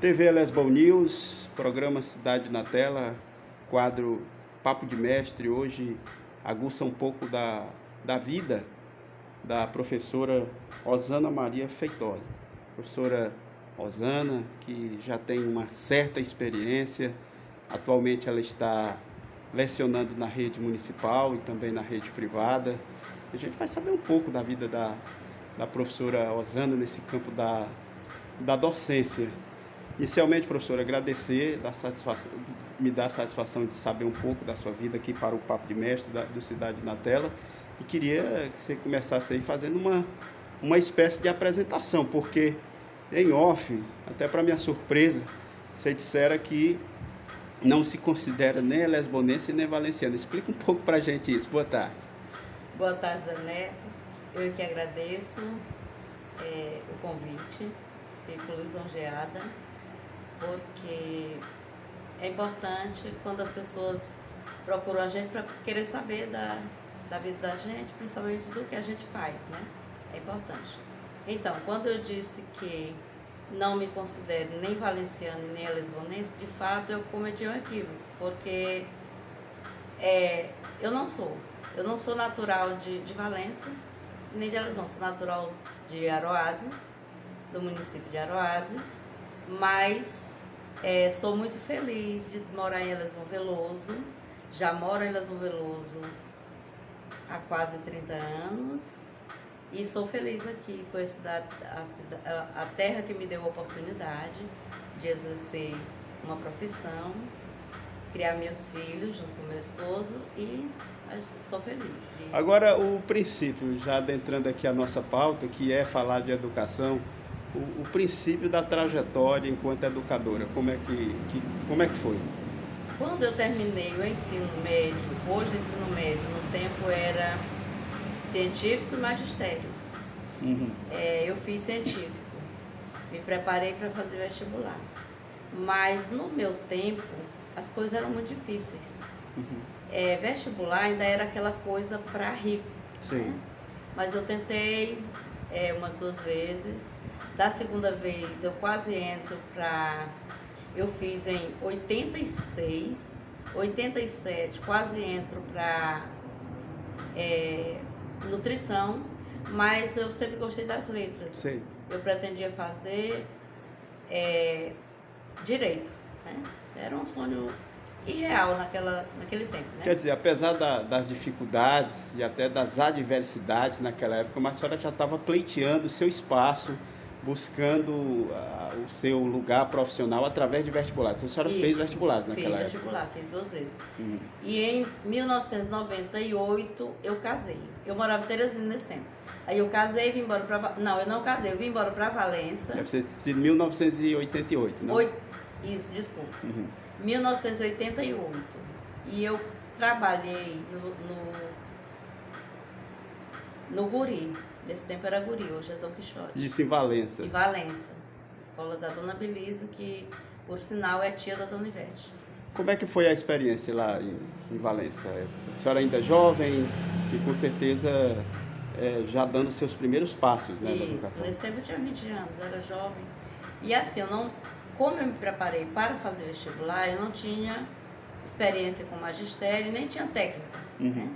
TV Lesbon News, programa Cidade na Tela, quadro Papo de Mestre. Hoje aguça um pouco da vida da professora Osana Maria Feitosa. Professora Osana, que já tem uma certa experiência, atualmente ela está lecionando na rede municipal e também na rede privada. A gente vai saber um pouco da vida da professora Osana nesse campo da docência. Inicialmente, professora, agradecer, me dá a satisfação de saber um pouco da sua vida aqui para o Papo de Mestre do Cidade na Tela, e queria que você começasse aí fazendo uma espécie de apresentação, porque em off, até para minha surpresa, você dissera que não se considera nem lesbonense nem valenciana. Explica um pouco para a gente isso. Boa tarde. Boa tarde, Zé Neto. Eu que agradeço o convite, fico lisonjeada, porque é importante quando as pessoas procuram a gente para querer saber da vida da gente, principalmente do que a gente faz, né? É importante. Então, quando eu disse que não me considero nem valenciana e nem lesbonense, de fato eu cometi um equívoco, porque eu não sou natural de Valença, nem de Lesbão, sou natural de Aroazes, do município de Aroazes, mas sou muito feliz de morar em Lesbão Veloso. Já moro em Lesbão Veloso há quase 30 anos e sou feliz aqui. Foi a terra que me deu a oportunidade de exercer uma profissão, criar meus filhos junto com meu esposo e sou feliz. Agora, o princípio, já adentrando aqui a nossa pauta, que é falar de educação, o princípio da trajetória enquanto educadora, como é que foi? Quando eu terminei o ensino médio, hoje o ensino médio, no tempo era científico e magistério. Uhum. Eu fiz científico, me preparei para fazer vestibular, mas no meu tempo as coisas eram muito difíceis. Uhum. Vestibular ainda era aquela coisa para rico. Sim. Né? Mas eu tentei umas 2 vezes. Da segunda vez eu quase entro para... Eu fiz em 86, 87, quase entro para nutrição, mas eu sempre gostei das letras. Sim. Eu pretendia fazer direito, né? Era um sonho irreal naquele tempo, né? Quer dizer, apesar das dificuldades e até das adversidades naquela época, mas a senhora já estava pleiteando o seu espaço, buscando o seu lugar profissional através de vestibular. Então a senhora fez vestibulares naquela época? Fiz vestibular, fiz 2 vezes. Uhum. E em 1998 eu casei. Eu morava em Teresina nesse tempo. Aí eu casei e vim embora para... Não, eu não casei, eu vim embora para Valença. Deve ter sido 1988, não? Isso, desculpa. Uhum. 1988. E eu trabalhei no Guri. Nesse tempo era Guri, hoje é Dom Quixote. Isso em Valença. Em Valença. Escola da Dona Belisa, que por sinal é tia da Dona Ivete. Como é que foi a experiência lá em Valença? A senhora ainda jovem e com certeza já dando seus primeiros passos, né, na educação. Nesse tempo eu tinha 20 anos, era jovem. E assim, como eu me preparei para fazer vestibular, eu não tinha experiência com magistério, nem tinha técnica. Uhum. Né?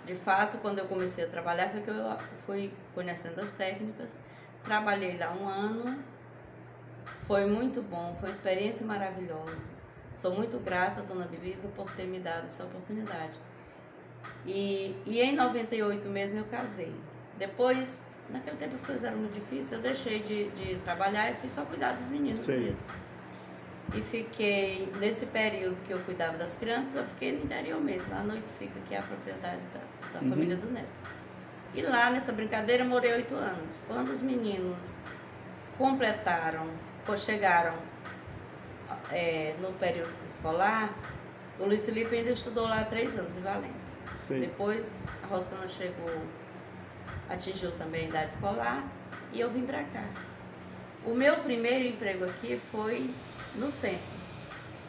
De fato, quando eu comecei a trabalhar, foi que eu fui conhecendo as técnicas. Trabalhei lá 1 ano, foi muito bom, foi uma experiência maravilhosa. Sou muito grata, Dona Belisa, por ter me dado essa oportunidade. E em 98 mesmo eu casei. Depois, naquele tempo as coisas eram muito difíceis, eu deixei de trabalhar e fui sui só cuidar dos meninos mesmo. E fiquei, nesse período que eu cuidava das crianças, eu fiquei no interior mesmo, lá no Oiticica, que é a propriedade da família do Neto. E lá nessa brincadeira eu morei 8 anos. Quando os meninos chegaram no período escolar, o Luiz Felipe ainda estudou lá 3 anos em Valença. Sim. Depois a Rosana atingiu também a idade escolar e eu vim para cá. O meu primeiro emprego aqui foi no censo.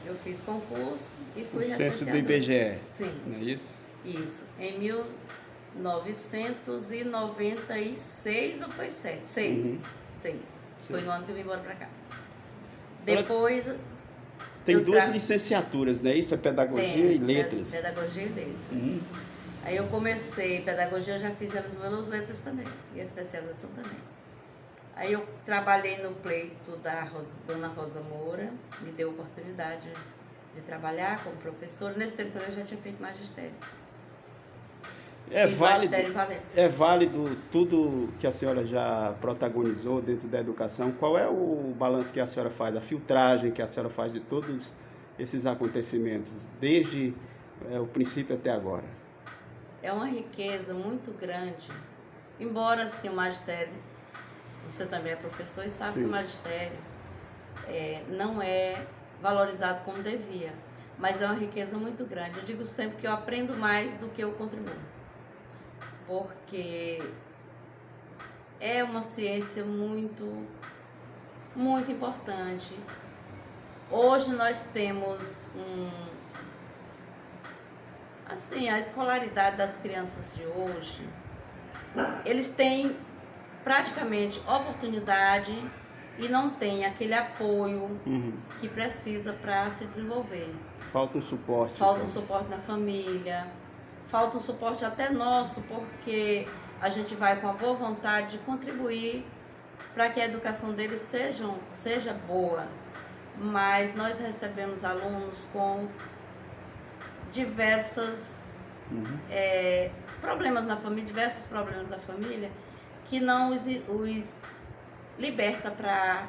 Eu fiz concurso e fui recenseadora. O censo do IBGE. Sim. Não é isso? Isso. Em 1996 ou foi 7? 6. Uhum. 6. Foi no ano que eu vim embora para cá. Depois tem eu duas licenciaturas, né? Isso é Pedagogia e Letras. Pedagogia e Letras. Aí eu comecei Pedagogia, eu já fiz elas pelas letras também, e a especialização também. Aí eu trabalhei no pleito da Dona Rosa Moura, me deu a oportunidade de trabalhar como professora. Nesse tempo eu já tinha feito magistério. É válido tudo que a senhora já protagonizou dentro da educação? Qual é o balanço que a senhora faz, a filtragem que a senhora faz de todos esses acontecimentos, desde o princípio até agora? É uma riqueza muito grande, embora assim o magistério, você também é professor e sabe que o magistério não é valorizado como devia, mas é uma riqueza muito grande. Eu digo sempre que eu aprendo mais do que eu contribuo, porque é uma ciência muito, muito importante. Hoje nós temos assim, a escolaridade das crianças de hoje, eles têm praticamente oportunidade e não têm aquele apoio que precisa para se desenvolver. Falta um suporte. Falta um suporte na família, falta um suporte até nosso, porque a gente vai com a boa vontade de contribuir para que a educação deles seja boa, mas nós recebemos alunos com diversos problemas na família, diversos problemas da família, que não os liberta para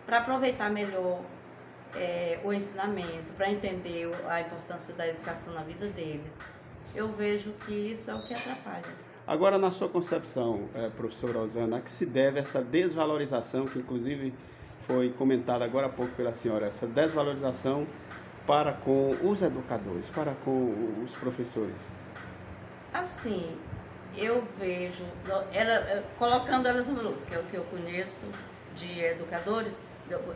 aproveitar melhor o ensinamento, para entender a importância da educação na vida deles. Eu vejo que isso é o que atrapalha. Agora, na sua concepção, professora Osana, a que se deve essa desvalorização, que inclusive foi comentada agora há pouco pela senhora, essa desvalorização para com os educadores, para com os professores? Assim, eu vejo, colocando elas no luz, que é o que eu conheço de educadores,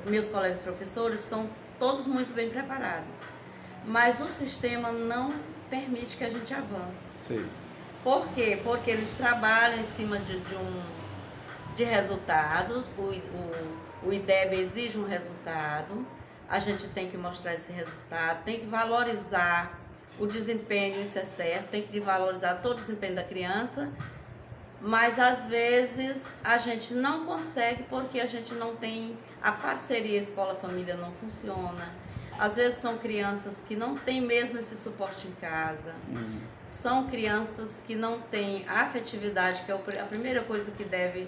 meus colegas professores são todos muito bem preparados, mas o sistema não permite que a gente avance. Sim. Por quê? Porque eles trabalham em cima de resultados, o IDEB exige um resultado, a gente tem que mostrar esse resultado, tem que valorizar o desempenho, isso é certo, tem que valorizar todo o desempenho da criança, mas às vezes a gente não consegue porque a gente não tem a parceria escola-família, não funciona. Às vezes são crianças que não têm mesmo esse suporte em casa, são crianças que não têm afetividade, que é a primeira coisa que deve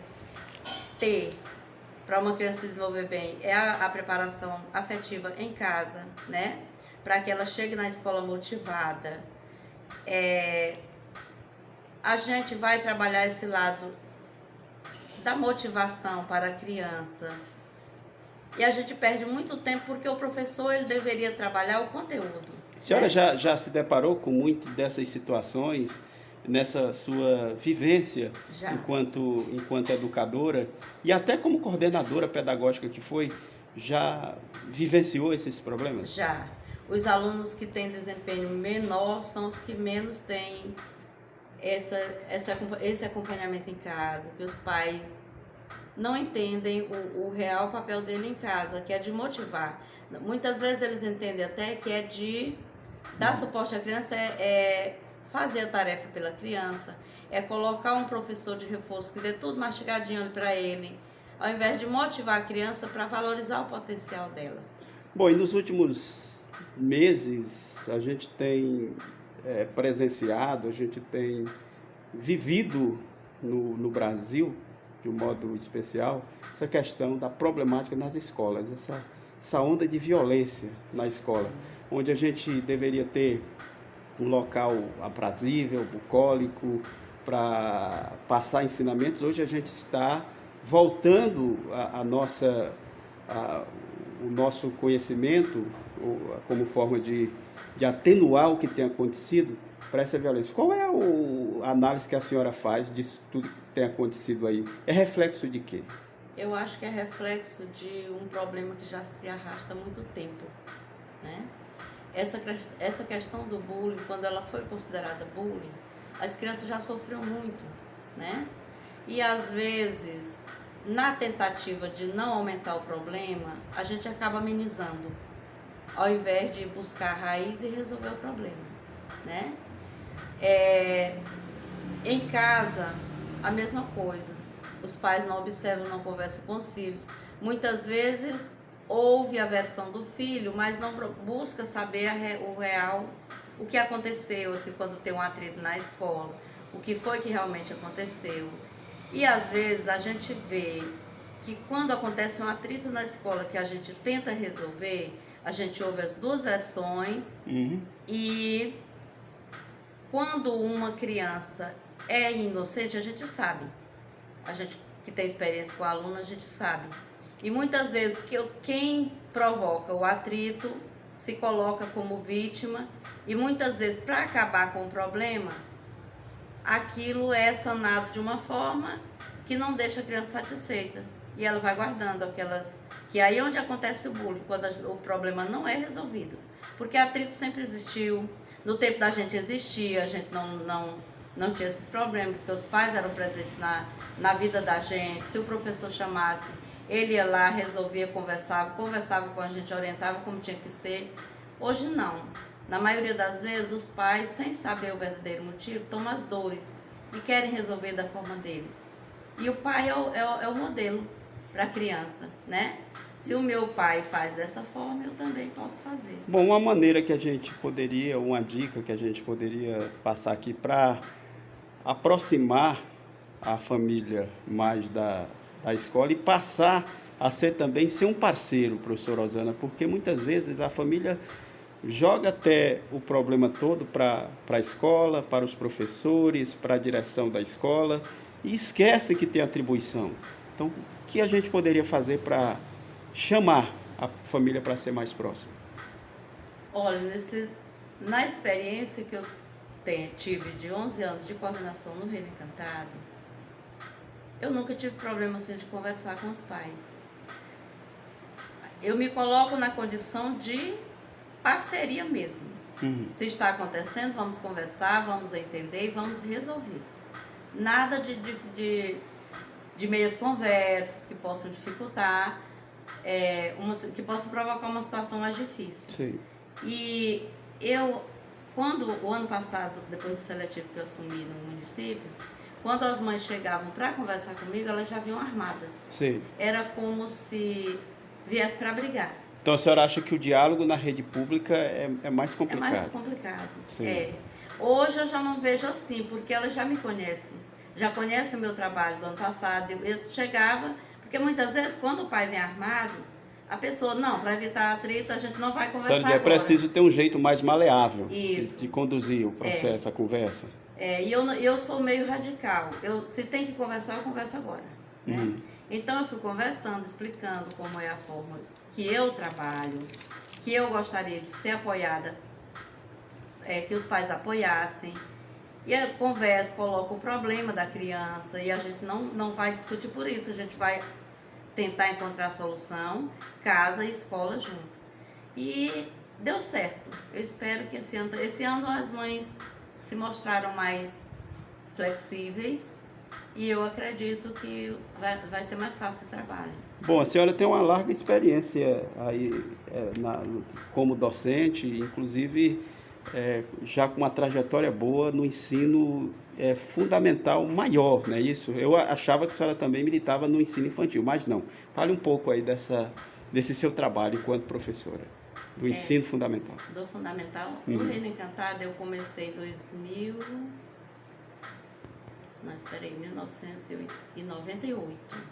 ter para uma criança se desenvolver bem, é a preparação afetiva em casa, né? Para que ela chegue na escola motivada. A gente vai trabalhar esse lado da motivação para a criança. E a gente perde muito tempo porque o professor ele deveria trabalhar o conteúdo. A senhora já se deparou com muitas dessas situações nessa sua vivência enquanto educadora e até como coordenadora pedagógica que foi, já vivenciou esses problemas? Já. Os alunos que têm desempenho menor são os que menos têm esse acompanhamento em casa, que os pais não entendem o real papel dele em casa, que é de motivar. Muitas vezes eles entendem até que é de dar suporte à criança, fazer a tarefa pela criança, é colocar um professor de reforço que dê tudo mastigadinho para ele, ao invés de motivar a criança para valorizar o potencial dela. Bom, e nos últimos meses a gente tem presenciado, a gente tem vivido no Brasil, de um modo especial, essa questão da problemática nas escolas, essa onda de violência na escola, onde a gente deveria ter um local aprazível, bucólico, para passar ensinamentos. Hoje a gente está voltando o nosso conhecimento como forma de atenuar o que tem acontecido para essa violência. Qual é a análise que a senhora faz disso tudo que tem acontecido aí? É reflexo de quê? Eu acho que é reflexo de um problema que já se arrasta há muito tempo, né? Essa questão do bullying, quando ela foi considerada bullying, as crianças já sofreram muito, né? E às vezes na tentativa de não aumentar o problema, a gente acaba amenizando, ao invés de buscar a raiz e resolver o problema, né? Em casa, a mesma coisa. Os pais não observam, não conversam com os filhos. Muitas vezes ouve a versão do filho, mas não busca saber o real, o que aconteceu, se quando tem um atrito na escola, o que foi que realmente aconteceu. E às vezes a gente vê que quando acontece um atrito na escola que a gente tenta resolver, a gente ouve as duas versões. E quando uma criança é inocente, a gente sabe. A gente que tem experiência com a aluna, a gente sabe. E muitas vezes quem provoca o atrito se coloca como vítima, e muitas vezes, para acabar com o problema, aquilo é sanado de uma forma que não deixa a criança satisfeita. E ela vai guardando aquelas... Que aí é onde acontece o bullying, quando o problema não é resolvido. Porque atrito sempre existiu. No tempo da gente existia, a gente não tinha esses problemas, porque os pais eram presentes na vida da gente. Se o professor chamasse, ele ia lá, resolvia, conversava com a gente, orientava como tinha que ser. Hoje não. Na maioria das vezes, os pais, sem saber o verdadeiro motivo, tomam as dores e querem resolver da forma deles. E o pai é o modelo para a criança, né? Se o meu pai faz dessa forma, eu também posso fazer. Bom, uma maneira que a gente poderia, uma dica que a gente poderia passar aqui para aproximar a família mais da escola e passar a ser um parceiro, professora Rosana, porque muitas vezes a família joga até o problema todo para a escola, para os professores, para a direção da escola e esquece que tem atribuição. Então, o que a gente poderia fazer para chamar a família para ser mais próxima? Olha, na experiência que eu tive de 11 anos de coordenação no Reino Encantado, eu nunca tive problema assim de conversar com os pais. Eu me coloco na condição de parceria mesmo. Se está acontecendo, vamos conversar, vamos entender e vamos resolver. Nada de meias conversas que possam dificultar, que possam provocar uma situação mais difícil. Sim. E quando o ano passado, depois do seletivo que eu assumi no município, quando as mães chegavam para conversar comigo, elas já vinham armadas. Sim. Era como se viesse para brigar. Então a senhora acha que o diálogo na rede pública é mais complicado? É mais complicado. Sim. Hoje eu já não vejo assim, porque elas já me conhecem. Já conhecem o meu trabalho do ano passado. Eu chegava, porque muitas vezes quando o pai vem armado, a pessoa, não, para evitar atrito, a gente não vai conversar agora. É preciso ter um jeito mais maleável de conduzir o processo, a conversa. E eu sou meio radical. Se tem que conversar, eu converso agora. Né? Então eu fui conversando, explicando como é a forma que eu trabalho, que eu gostaria de ser apoiada, que os pais apoiassem. E eu converso, coloco o problema da criança e a gente não vai discutir por isso, a gente vai tentar encontrar a solução, casa e escola junto. E deu certo. Eu espero que esse ano as mães se mostraram mais flexíveis e eu acredito que vai ser mais fácil o trabalho. Bom, a senhora tem uma larga experiência aí como docente, inclusive já com uma trajetória boa no ensino fundamental maior, não é isso? Eu achava que a senhora também militava no ensino infantil, mas não. Fale um pouco aí desse seu trabalho enquanto professora, do ensino fundamental. Do fundamental? No Reino Encantado eu comecei em 1998.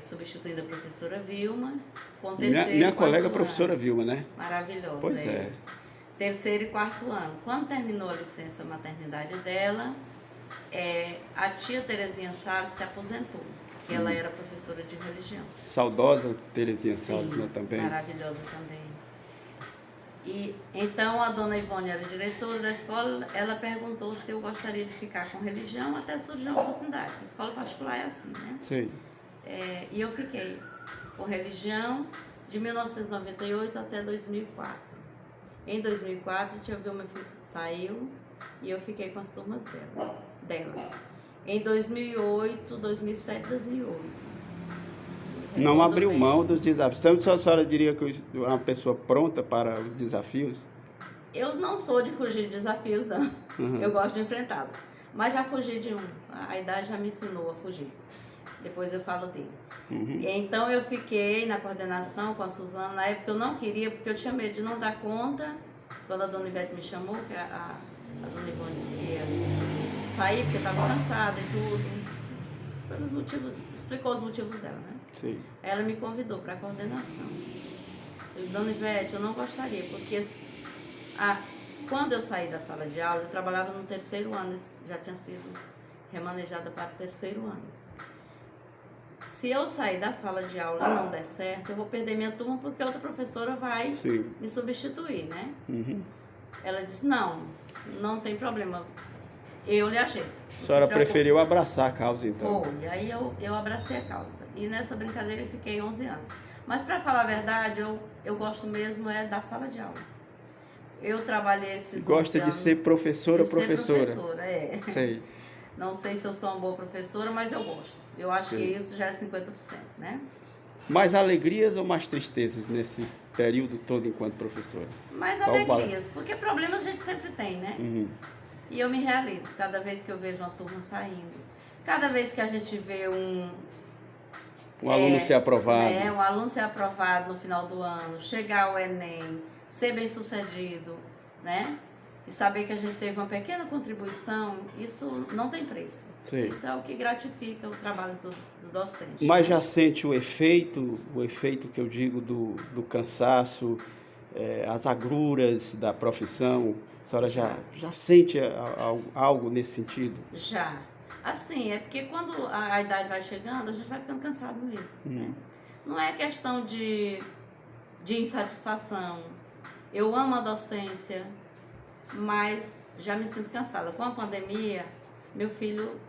Substituindo a professora Vilma, com terceiro minha colega professora Vilma, né? Maravilhosa. Pois é. Terceiro e quarto ano. Quando terminou a licença maternidade dela, a tia Terezinha Salles se aposentou, que ela era professora de religião. Saudosa Terezinha Sim, Salles, né, também? Maravilhosa também. E então a dona Ivone era diretora da escola, ela perguntou se eu gostaria de ficar com religião, até surgiu a oportunidade. A escola particular é assim, né? Sim. E eu fiquei com religião de 1998 até 2004. Em 2004, a tia Vilma saiu e eu fiquei com as turmas dela. em 2008, 2007, 2008. Não Recordo abriu bem. mão dos desafios. Tanto a senhora diria que é uma pessoa pronta para os desafios? Eu não sou de fugir de desafios, não. Uhum. Eu gosto de enfrentá-los. Mas já fugi de um. A idade já me ensinou a fugir. Depois eu falo dele. Uhum. Então eu fiquei na coordenação com a Suzana. Na época eu não queria, porque eu tinha medo de não dar conta. Quando a dona Ivete me chamou, que a dona Ivone disse que ia sair, porque estava cansada e tudo. Pelos motivos, explicou os motivos dela, né? Sim. Ela me convidou para a coordenação. Eu disse, dona Ivete, eu não gostaria, porque quando eu saí da sala de aula, eu trabalhava no terceiro ano, já tinha sido remanejada para o terceiro ano. Se eu sair da sala de aula e não der certo, eu vou perder minha turma porque outra professora vai Sim. me substituir, né? Uhum. Ela disse, não tem problema, eu lhe ajeito. A senhora preferiu abraçar a causa, então? Foi, aí eu abracei a causa. E nessa brincadeira eu fiquei 11 anos. Mas para falar a verdade, eu gosto mesmo da sala de aula. Eu trabalhei esses 11 Gosta de anos ser professora, de professora? Ser professora, é. Sei. Não sei se eu sou uma boa professora, mas eu gosto. Eu acho Sim. que isso já é 50%, né? Mais alegrias ou mais tristezas nesse período todo enquanto professora? Mais Qual alegrias, porque problemas a gente sempre tem, né? Uhum. E eu me realizo cada vez que eu vejo uma turma saindo. Cada vez que a gente vê um aluno ser aprovado. Um aluno ser aprovado no final do ano, chegar ao Enem, ser bem sucedido, né? E saber que a gente teve uma pequena contribuição, isso não tem preço. Sim. Isso é o que gratifica o trabalho do docente. Mas já sente o efeito que eu digo do cansaço, as agruras da profissão? A senhora já sente algo nesse sentido? Já. Assim, é porque quando a idade vai chegando, a gente vai ficando cansado mesmo. Né? Não é questão de insatisfação. Eu amo a docência, mas já me sinto cansada. Com a pandemia, meu filho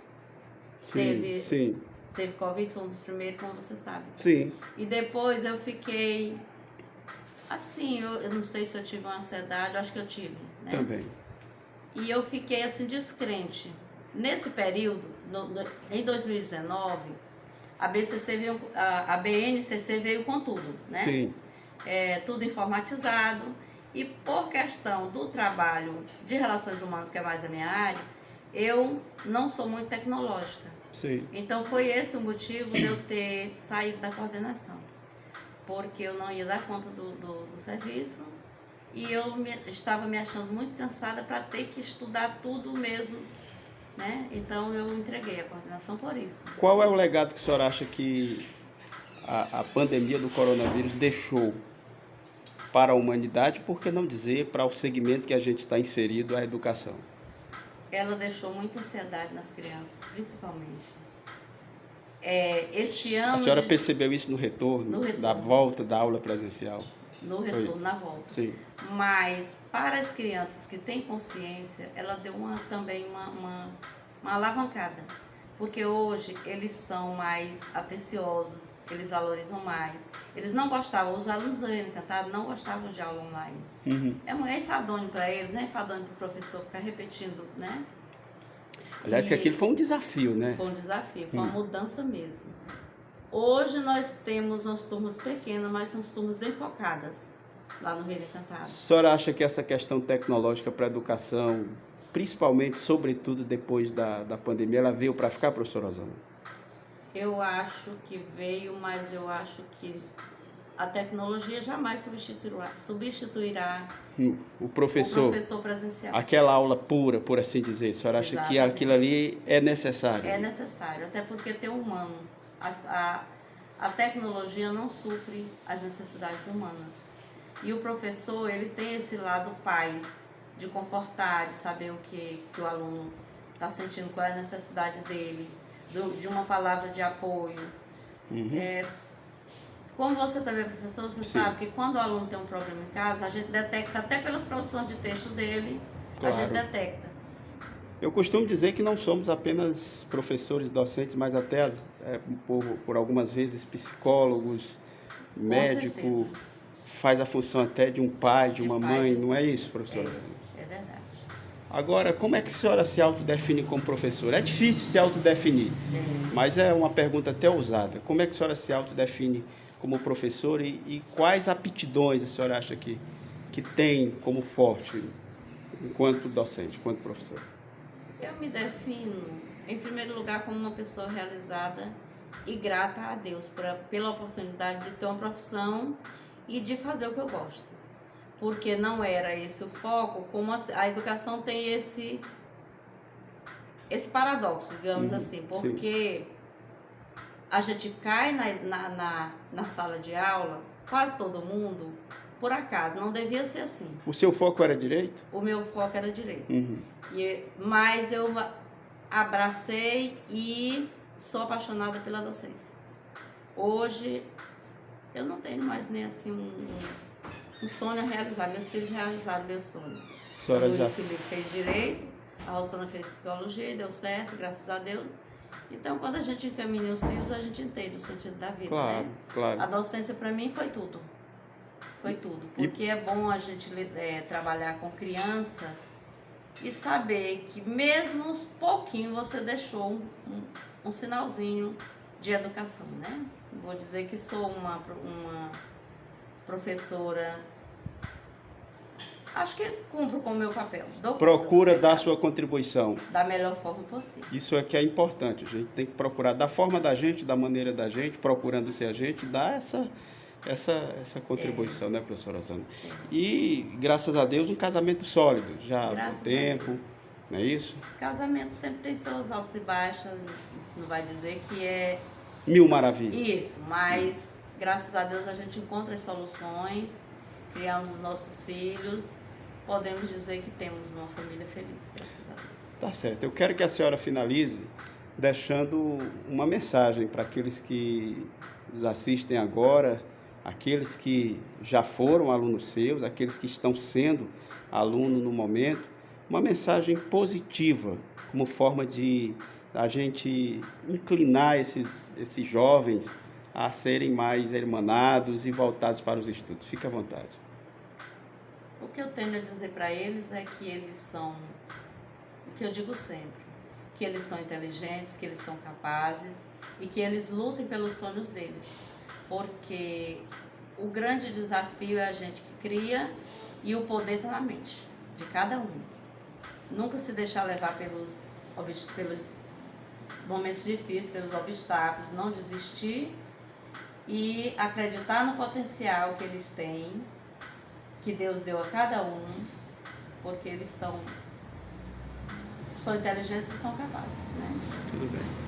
teve Covid, foi um dos primeiros, como você sabe. Sim. E depois eu fiquei, assim, eu não sei se eu tive uma ansiedade, eu acho que eu tive. Né? Também. E eu fiquei, assim, descrente. Nesse período, em 2019, a BNCC veio com tudo, né? Sim. Tudo informatizado. E por questão do trabalho de relações humanas, que é mais a minha área, eu não sou muito tecnológica. Sim. Então foi esse o motivo de eu ter saído da coordenação. Porque eu não ia dar conta do serviço e eu estava me achando muito cansada para ter que estudar tudo mesmo. Né? Então eu entreguei a coordenação por isso. Qual é o legado que a senhora acha que a pandemia do coronavírus deixou para a humanidade, por que não dizer para o segmento que a gente está inserido, a educação? Ela deixou muita ansiedade nas crianças, principalmente. Este ano... A senhora percebeu isso no retorno, da volta da aula presencial? No retorno, na volta. Sim. Mas para as crianças que têm consciência, ela deu também uma alavancada. Porque hoje eles são mais atenciosos, eles valorizam mais. Eles não gostavam, os alunos do Reino Encantado não gostavam de aula online. Uhum. É enfadonho para eles, é enfadonho para o professor ficar repetindo, né? Aliás, que aquilo foi um desafio, né? Foi um desafio, foi uma mudança mesmo. Hoje nós temos umas turmas pequenas, mas são turmas bem focadas lá no Reino Encantado. A senhora acha que essa questão tecnológica para a educação, principalmente, sobretudo depois da pandemia, ela veio para ficar, professora Rosana? Eu acho que veio, mas eu acho que a tecnologia jamais substituirá o professor presencial. Aquela aula pura, por assim dizer. A senhora acha que aquilo ali é necessário? É necessário, até porque tem o humano. A tecnologia não supre as necessidades humanas. E o professor, ele tem esse lado pai, de confortar, de saber o que o aluno está sentindo, qual é a necessidade dele, de uma palavra de apoio. Uhum. Como você também é professor, você Sim. sabe que quando o aluno tem um problema em casa, a gente detecta, até pelas produções de texto dele, Claro. A gente detecta. Eu costumo dizer que não somos apenas professores, docentes, mas até por algumas vezes psicólogos, médico, faz a função até de um pai, de uma mãe, não é isso, professora? É verdade. Agora, como é que a senhora se autodefine como professora? É difícil se autodefinir, mas é uma pergunta até ousada. Como é que a senhora se autodefine como professora e quais aptidões a senhora acha que tem como forte enquanto docente, enquanto professora? Eu me defino, em primeiro lugar, como uma pessoa realizada e grata a Deus pela oportunidade de ter uma profissão e de fazer o que eu gosto. Porque não era esse o foco, como a educação tem esse paradoxo, digamos assim, porque a gente cai na sala de aula, quase todo mundo, por acaso, não devia ser assim. O seu foco era direito? O meu foco era direito. Uhum. Mas eu abracei e sou apaixonada pela docência. Hoje, eu não tenho mais nem assim um sonho a realizar. Meus filhos realizaram meus sonhos. O Luiz Felipe fez direito, a Rosana fez psicologia, deu certo, graças a Deus. Então, quando a gente encaminha os filhos, a gente entende o sentido da vida, claro, né? Claro. A docência, para mim, foi tudo. Foi tudo. Porque é bom a gente trabalhar com criança e saber que mesmo uns pouquinho você deixou um sinalzinho de educação, né? Vou dizer que sou uma professora, acho que cumpro com o meu papel. Procura dar sua contribuição da melhor forma possível. Isso é que é importante, a gente tem que procurar da forma da gente, da maneira da gente, procurando ser a gente, dar essa contribuição, né, professora Rosana? E, graças a Deus, um casamento sólido, já há tempo, não é isso? Casamento sempre tem seus altos e baixos, não vai dizer que é... Mil maravilhas. Isso, mas, graças a Deus, a gente encontra as soluções, criamos os nossos filhos, podemos dizer que temos uma família feliz, graças a Deus. Tá certo. Eu quero que a senhora finalize deixando uma mensagem para aqueles que nos assistem agora, aqueles que já foram alunos seus, aqueles que estão sendo aluno no momento, uma mensagem positiva, como forma de a gente inclinar esses jovens a serem mais hermanados e voltados para os estudos. Fique à vontade. O que eu tenho a dizer para eles é que eles são, o que eu digo sempre, que eles são inteligentes, que eles são capazes e que eles lutem pelos sonhos deles. Porque o grande desafio é a gente que cria e o poder está na mente de cada um. Nunca se deixar levar pelos momentos difíceis, pelos obstáculos, não desistir e acreditar no potencial que eles têm, que Deus deu a cada um, porque eles são inteligentes e são capazes, né? Tudo bem.